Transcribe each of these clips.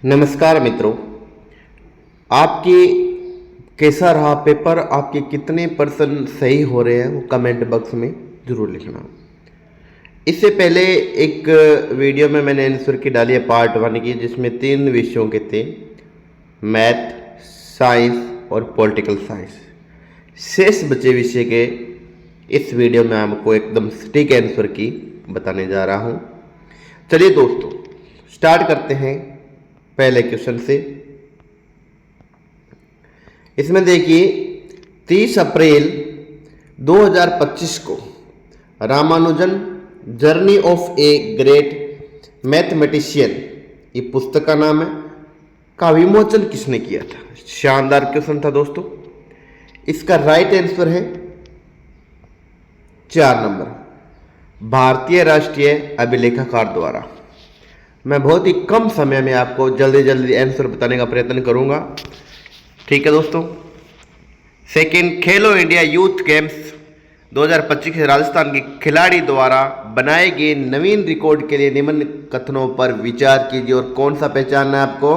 नमस्कार मित्रों, आपकी कैसा रहा पेपर, आपके कितने परसेंट सही हो रहे हैं वो कमेंट बॉक्स में ज़रूर लिखना। इससे पहले एक वीडियो में मैंने आंसर की डाली है पार्ट 1 की, जिसमें 3 विषयों के थे, मैथ, साइंस और पॉलिटिकल साइंस। शेष बचे विषय के इस वीडियो में आपको एकदम सटीक आंसर की बताने जा रहा हूँ। चलिए दोस्तों, स्टार्ट करते हैं पहले क्वेश्चन से। इसमें देखिए 30 अप्रैल 2025 को Ramanujan journey of a great mathematician, ये पुस्तक का नाम है, का विमोचन किसने किया था? शानदार क्वेश्चन था दोस्तों। इसका राइट आंसर है 4 नंबर, भारतीय राष्ट्रीय अभिलेखागार द्वारा। मैं बहुत ही कम समय में आपको जल्दी जल्दी आंसर बताने का प्रयत्न करूंगा, ठीक है दोस्तों। सेकंड, खेलो इंडिया यूथ गेम्स 2025 से राजस्थान के खिलाड़ी द्वारा बनाए गए नवीन रिकॉर्ड के लिए निम्न कथनों पर विचार कीजिए और कौन सा पहचानना है आपको?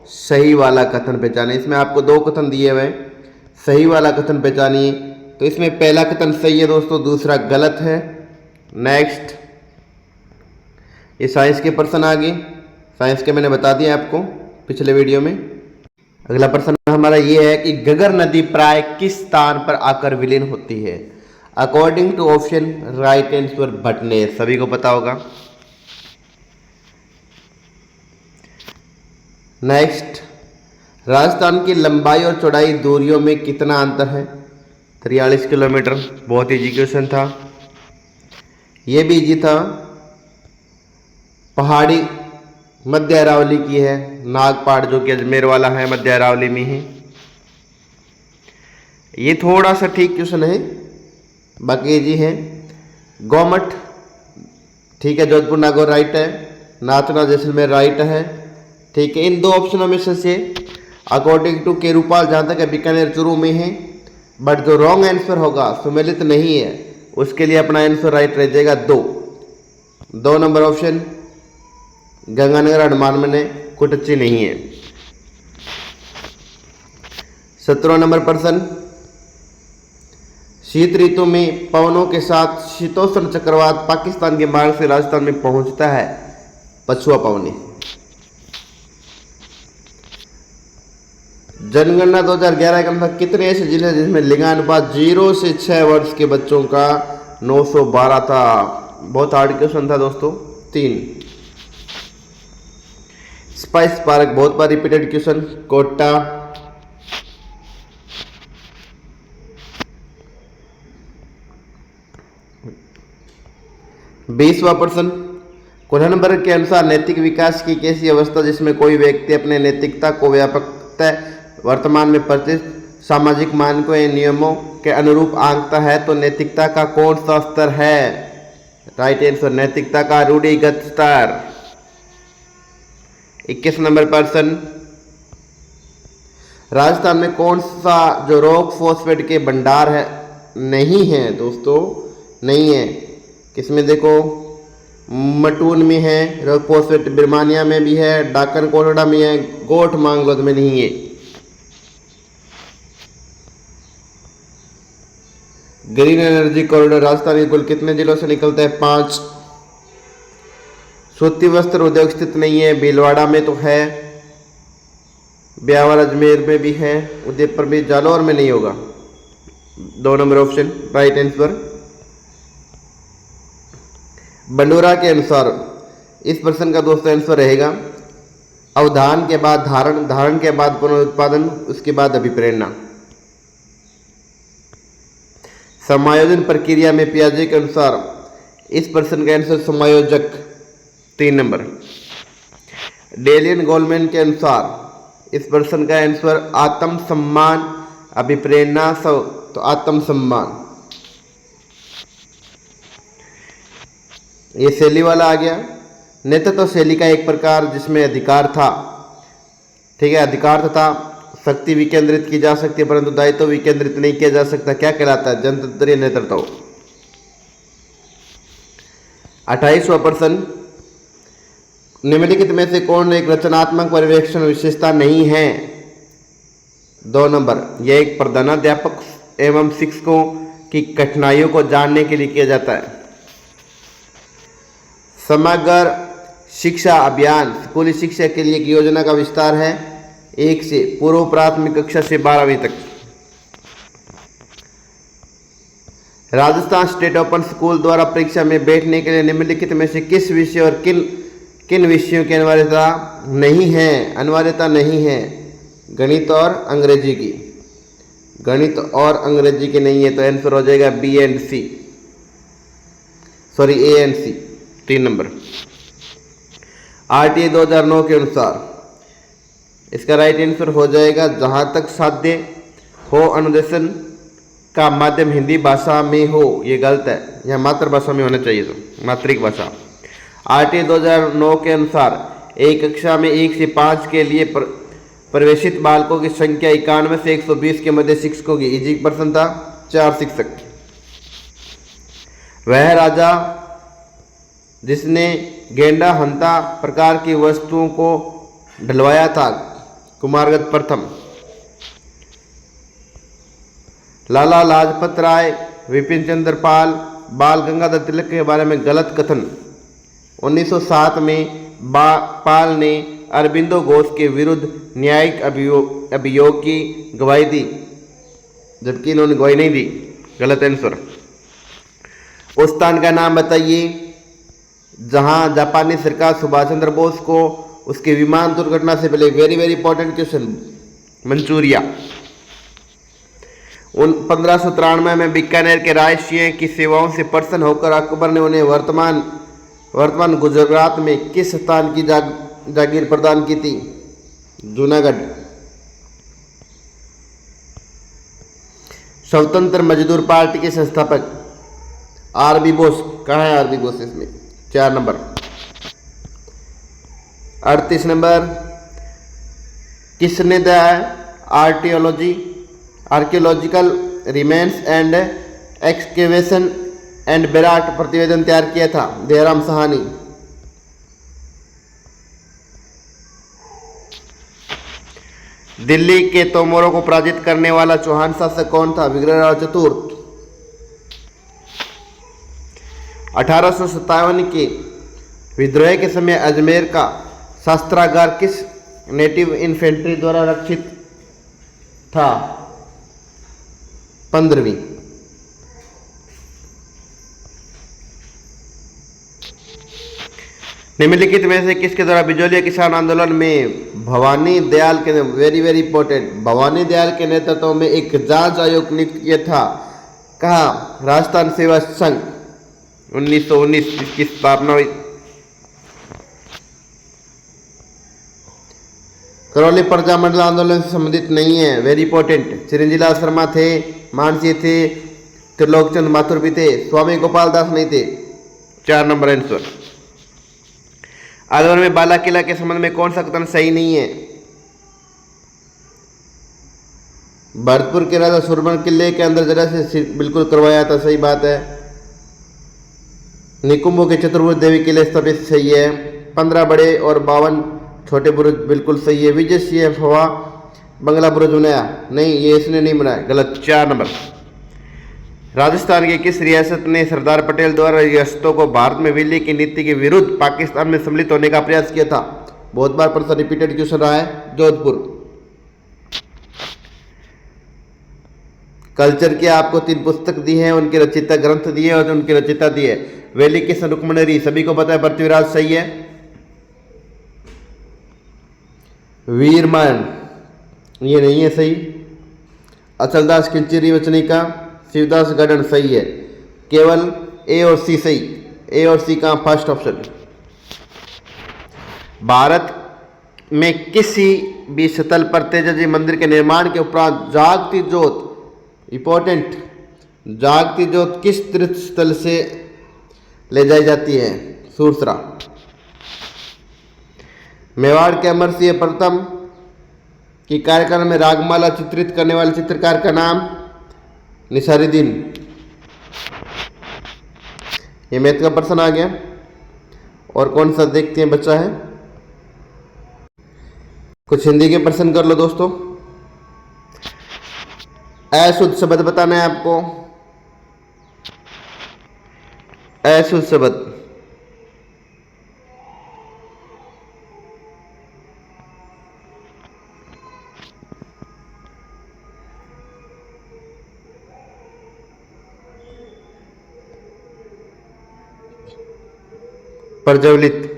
सही वाला कथन पहचाने। इसमें आपको 2 कथन दिए हुए हैं, सही वाला कथन पहचानिए। तो इसमें पहला कथन सही है दोस्तों, दूसरा गलत है। नेक्स्ट, ये साइंस के पर्सन आ गए, साइंस के मैंने बता दिया आपको पिछले वीडियो में। अगला प्रश्न हमारा ये है कि घग्गर नदी प्राय किस स्थान पर आकर विलीन होती है? According to option, right answer Bhatner, सभी को पता होगा। नेक्स्ट, राजस्थान की लंबाई और चौड़ाई दूरियों में कितना अंतर है? 43 किलोमीटर। बहुत इजी क्वेश्चन था, ये भी इजी था। पहाड़ी मध्य अरावली की है, नागपाड़ जो कि अजमेर वाला है, मध्य अरावली में है। ये थोड़ा सा ठीक क्वेश्चन है, बाकी इजी है। गौमठ, ठीक है, जोधपुर नागौर राइट है। नाथना जैसलमेर राइट है, ठीक है। इन 2 ऑप्शनों में से अकॉर्डिंग टू केरूपाल जहाँ तक है बीकानेर चूरू में है, बट जो रॉन्ग आंसर होगा सुमेलित नहीं है, उसके लिए अपना आंसर राइट रह जाएगा 2 नंबर ऑप्शन गंगानगर अंडमान में ने कुटची नहीं है। 17 नंबर प्रश्न, शीत ऋतु में पवनों के साथ शीतोष्ण चक्रवात पाकिस्तान के मार्ग से राजस्थान में पहुंचता है, पछुआ पवनी। जनगणना 2011 के अनुसार कितने ऐसे जिले हैं जिसमें लिंगानुपात 0 से 6 वर्ष के बच्चों का 912 था? बहुत हार्ड क्वेश्चन था दोस्तों। 3, स्पाइस पार्क, बहुत बार रिपीटेड क्वेश्चन, कोटा। बीसवां प्रश्न, कोलनबर्ग के अनुसार नैतिक विकास की कैसी अवस्था जिसमें कोई व्यक्ति अपने नैतिकता को व्यापकतः वर्तमान में प्रतिष्ठित सामाजिक मानकों या नियमों के अनुरूप आंकता है, तो नैतिकता का कौन सा स्तर है? राइट आंसर, नैतिकता का रूढ़िगत स्तर। 21 नंबर प्रश्न, राजस्थान में कौन सा जो रॉक फॉस्फेट के भंडार है नहीं है दोस्तों? नहीं है, किसमें देखो, मटून में है रॉक फॉस्फेट, बिरमानिया में भी है, डाकन कोटड़ा में है, गोठ मांगलोद में नहीं है। ग्रीन एनर्जी कॉरिडोर राजस्थान के कुल कितने जिलों से निकलता है? 5। सूती वस्त्र उद्योग स्थित नहीं है, भीलवाड़ा में तो है, ब्यावर अजमेर में भी है, उदयपुर में, जालौर में नहीं होगा। 2 नंबर ऑप्शन राइट आंसर। बंडोरा के अनुसार इस प्रश्न का दोस्तों आंसर रहेगा अवधान के बाद धारण, धारण के बाद पुनरुत्पादन, उसके बाद अभिप्रेरणा। समायोजन प्रक्रिया में पियाजे के अनुसार इस प्रश्न का आंसर समायोजक, 3 नंबर। डेलियन गोलमैन के अनुसार इस प्रश्न का आंसर आत्म सम्मान, अभिप्रेरणा, तो आत्म सम्मान। ये शैली वाला आ गया। नेतृत्व तो शैली का एक प्रकार जिसमें अधिकार था, ठीक है, अधिकार तथा शक्ति विकेंद्रित की जा सकती है परंतु दायित्व विकेंद्रित नहीं किया जा सकता, क्या कहलाता है? जनतंत्रीय नेतृत्व। 28वां प्रश्न, निम्नलिखित में से कौन एक रचनात्मक पर्यवेक्षण विशेषता नहीं है? 2 नंबर, यह एक प्रधानाध्यापक एवं शिक्षकों की कठिनाइयों को जानने के लिए किया जाता है। समग्र शिक्षा अभियान स्कूली शिक्षा के लिए एक योजना का विस्तार है, 1 से पूर्व प्राथमिक कक्षा से 12वीं तक। राजस्थान स्टेट ओपन स्कूल द्वारा परीक्षा में बैठने के लिए निम्नलिखित में से किस विषय और किन विषयों की अनिवार्यता नहीं है? अनिवार्यता नहीं है गणित और अंग्रेजी की। गणित और अंग्रेजी की नहीं है, तो आंसर हो जाएगा B and C, sorry A and C, 3 number. RTA 2009 के अनुसार इसका राइट आंसर हो जाएगा जहां तक साध्य हो अनुदेशन का माध्यम हिंदी भाषा में हो। ये गलत है, यह मातृभाषा में होना चाहिए, तो मातृक भाषा। आरटीए 2009 के अनुसार एक कक्षा में 1 से 5 के लिए प्रवेशित बालकों की संख्या 91 से 120 के मध्य शिक्षकों की % था 4 शिक्षक। वह राजा जिसने गेंडा हंता प्रकार की वस्तुओं को ढलवाया था, कुमारगढ़ प्रथम। लाला लाजपत राय, विपिन चंद्र पाल, बाल गंगाधर तिलक के बारे में गलत कथन। 1907 में पाल ने अरबिंदो घोष के विरुद्ध न्यायिक अभियोग की गवाही दी, जबकि इन्होंने गवाही नहीं दी, गलत आंसर। उस स्थान का नाम बताइए जहां जापानी सरकार सुभाष चंद्र बोस को उसके विमान दुर्घटना से पहले, very very important question, Manchuria. 1593 में बीकानेर के राय सिंह की सेवाओं से प्रसन्न होकर अकबर ने उन्हें वर्तमान गुजरात में किस स्थान की जागीर प्रदान की थी? जूनागढ़। स्वतंत्र मजदूर पार्टी के संस्थापक आरबी बोस, कहाँ है आरबी बोस इसमें? 4 नंबर। 38 नंबर, किसने दिया archaeological remains and excavation and Virat प्रतिवेदन तैयार किया था? दयाराम साहनी। दिल्ली के तोमरों को पराजित करने वाला चौहान शासक कौन था? विग्रहराज चतुर्थ। 1857 के विद्रोह के समय अजमेर का शस्त्रागार किस नेटिव इन्फेंट्री द्वारा रक्षित था? 15वीं। निम्नलिखित में से किसके द्वारा बिजौलिया किसान आंदोलन में भवानी दयाल के, very very important, Bhavani Dayal के नेतृत्व में एक जांच आयोग नियुक्त किया था? कहा? राजस्थान सेवा संघ। 1919 इसकी स्थापना हुई। करौली प्रजामंडल आंदोलन से संबंधित नहीं है, वेरी इंपॉर्टेंट। चिरंजीलाल शर्मा थे, मानसिंह थे, त्रिलोकचंद माथुर भी थे, स्वामी गोपाल दास नहीं थे। 4 नंबर आंसर। आगरा में बाला किला के संबंध में कौन सा कथन सही नहीं है? भरतपुर के राजा सुरमन किले के अंदर जरा से बिल्कुल करवाया था, सही बात है। निकुंभों के चतुर्भुज देवी किले स्थापित, सही है। 15 बड़े और 52 छोटे बुरुज, बिल्कुल सही है। विजय सिंह हवा बंगला बुरुज बनाया? नहीं, ये इसने नहीं बनाया, गलत। 4 नंबर। राजस्थान की किस रियासत ने सरदार पटेल द्वारा रियासतों को भारत में विलय की नीति के विरुद्ध पाकिस्तान में सम्मिलित होने का प्रयास किया था? बहुत बार प्रश्न रिपीटेड क्वेश्चन रहा है, जोधपुर। कल्चर की आपको 3 पुस्तक दी है, उनके रचिता ग्रंथ दिए और उनके रचिता दिए। वैली किशन रुक्मणी, सभी को पता है, पृथ्वीराज, सही है। वीरमान, ये नहीं है सही। अचलदास खिलचेरी वचनिका, शिवदास गार्डन, सही है। केवल ए और सी सही, ए और सी का फर्स्ट ऑप्शन। भारत में किसी भी स्थल पर तेजाजी मंदिर के निर्माण के उपरांत जागती ज्योत, इंपॉर्टेंट, जागती ज्योत किस तीर्थ स्थल से ले जाई जाती है? सूरसरा। मेवाड़ के अमर सिंह प्रथम की कार्यक्रम में रागमाला चित्रित करने वाले चित्रकार का नाम? निसारुद्दीन। ये मैथ का प्रश्न आ गया। और कौन सा देखते हैं बच्चा है? कुछ हिंदी के प्रश्न कर लो दोस्तों। अशुद्ध शब्द बताना है आपको। अशुद्ध शब्द। प्रज्वलित।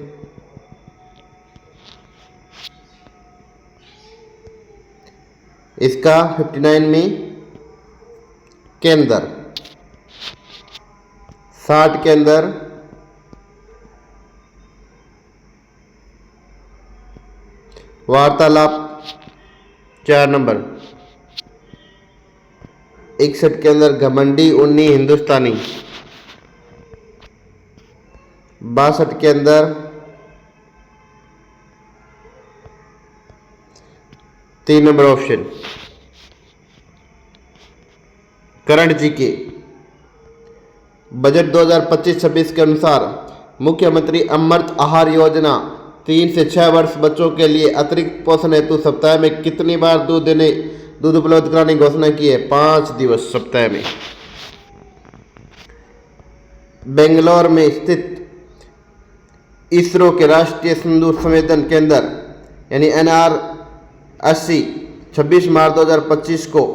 इसका 59 में के अंदर, 60 के अंदर, वार्तालाप 4 नंबर, 61 के अंदर घमंडी, उन्नी, हिंदुस्तानी, 62 के अंदर 3 नंबर ऑप्शन। करंट जी के बजट 2025-26 के अनुसार मुख्यमंत्री अमृत आहार योजना 3 से 6 वर्ष बच्चों के लिए अतिरिक्त पोषण हेतु सप्ताह में कितनी बार दूध उपलब्ध कराने की घोषणा की है? 5 दिवस सप्ताह में। बेंगलोर में स्थित इसरो के राष्ट्रीय सिंदूर संवेदन केंद्र यानी NRSC 26 मार्च 2025 को,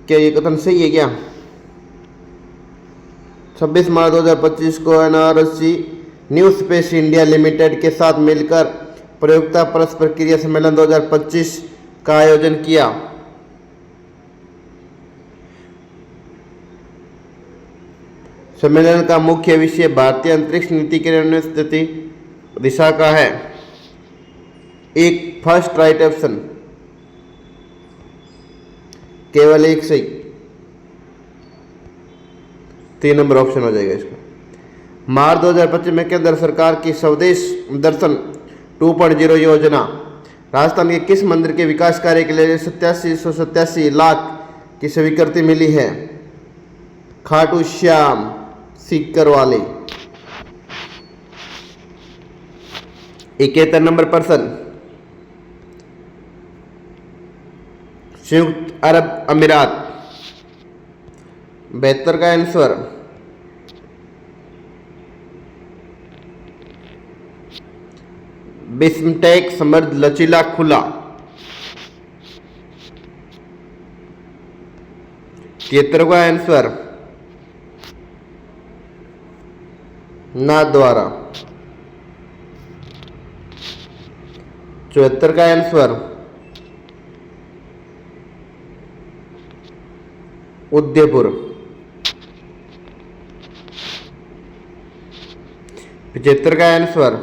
क्या ये कथन सही है क्या? 26 मार्च 2025 को NRSC new space India limited के साथ मिलकर प्रयोक्ता परस्पर क्रिया सम्मेलन 2025 का आयोजन किया। सम्मेलन का मुख्य विषय भारतीय अंतरिक्ष नीति के रणनीति दिशा का है। एक फर्स्ट राइट ऑप्शन, केवल एक सही, 3 नंबर ऑप्शन हो जाएगा इसका। मार्च 2025 में केंद्र सरकार की स्वदेश दर्शन 2.0 योजना राजस्थान के किस मंदिर के विकास कार्य के लिए 8787 लाख की स्वीकृति मिली है? खाटू श्याम सीकर वाले। 71 नंबर प्रश्न, संयुक्त अरब अमीरात। 72 का आंसर बिस्मटेक समृद्ध लचीला खुला। 73 का आंसर नाथद्वारा। 74 का आंसर उदयपुर। 75 का आंसर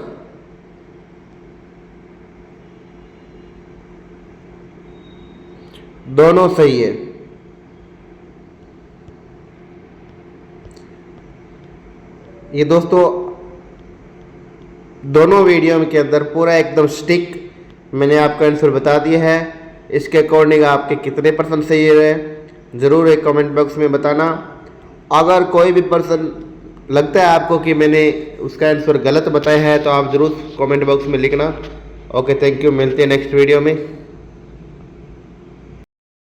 दोनों सही है। ये दोस्तों दोनों वीडियो के अंदर पूरा एकदम स्टिक मैंने आपका आंसर बता दिया है। इसके अकॉर्डिंग आपके कितने परसेंट सही रहे ज़रूर एक कमेंट बॉक्स में बताना। अगर कोई भी पर्सन लगता है आपको कि मैंने उसका आंसर गलत बताया है तो आप ज़रूर कमेंट बॉक्स में लिखना। ओके, थैंक यू, मिलते हैं नेक्स्ट वीडियो में।